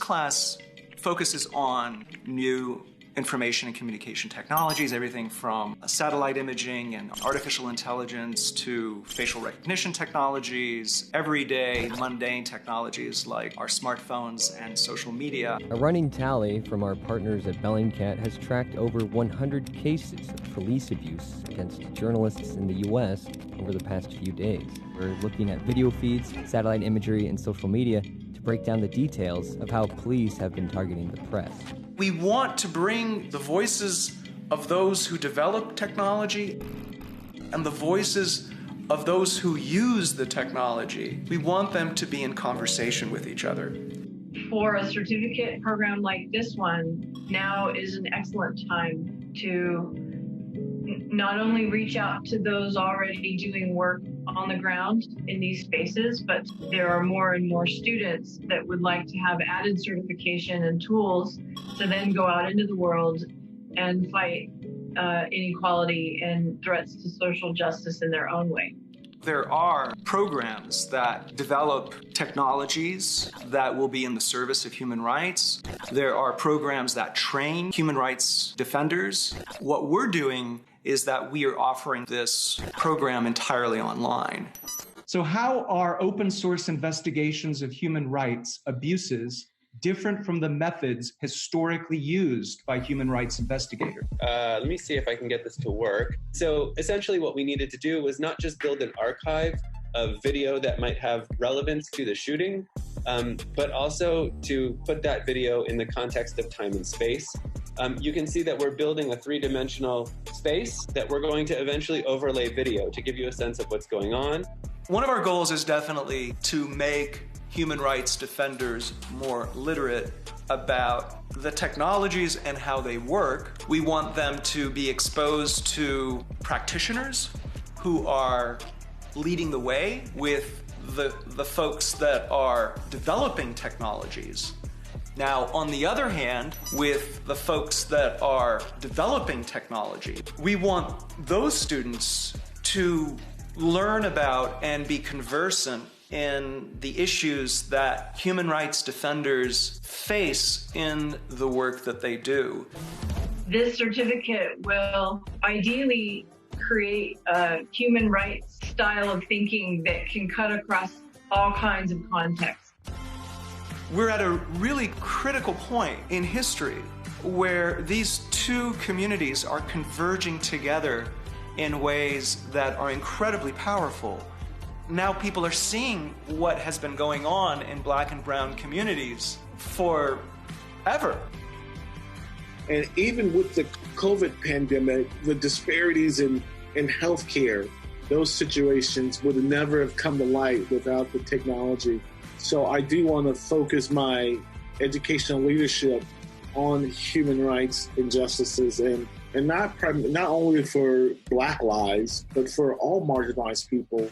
class focuses on new information and communication technologies, everything from satellite imaging and artificial intelligence to facial recognition technologies, everyday mundane technologies like our smartphones and social media. A running tally from our partners at Bellingcat has tracked over 100 cases of police abuse against journalists in the U.S. over the past few days. We're looking at video feeds, satellite imagery, and social media to break down the details of how police have been targeting the press. We want to bring the voices of those who develop technology and the voices of those who use the technology. We want them to be in conversation with each other. For a certificate program like this one, now is an excellent time to not only reach out to those already doing work on the ground in these spaces, but there are more and more students that would like to have added certification and tools to then go out into the world and fight inequality and threats to social justice in their own way. There are programs that develop technologies that will be in the service of human rights. There are programs that train human rights defenders. What we're doing is that we are offering this program entirely online. So how are open source investigations of human rights abuses different from the methods historically used by human rights investigators? Let me see if I can get this to work. So essentially what we needed to do was not just build an archive of video that might have relevance to the shooting, but also to put that video in the context of time and space. You can see that we're building a three-dimensional space that we're going to eventually overlay video to give you a sense of what's going on. One of our goals is definitely to make human rights defenders more literate about the technologies and how they work. We want them to be exposed to practitioners who are leading the way with the folks that are developing technologies. Now, on the other hand, with the folks that are developing technology, we want those students to learn about and be conversant in the issues that human rights defenders face in the work that they do. This certificate will ideally create a human rights style of thinking that can cut across all kinds of contexts. We're at a really critical point in history where these two communities are converging together in ways that are incredibly powerful. Now people are seeing what has been going on in Black and brown communities forever. And even with the COVID pandemic, the disparities in healthcare, those situations would never have come to light without the technology. So I do want to focus my educational leadership on human rights injustices and not only for Black lives, but for all marginalized people.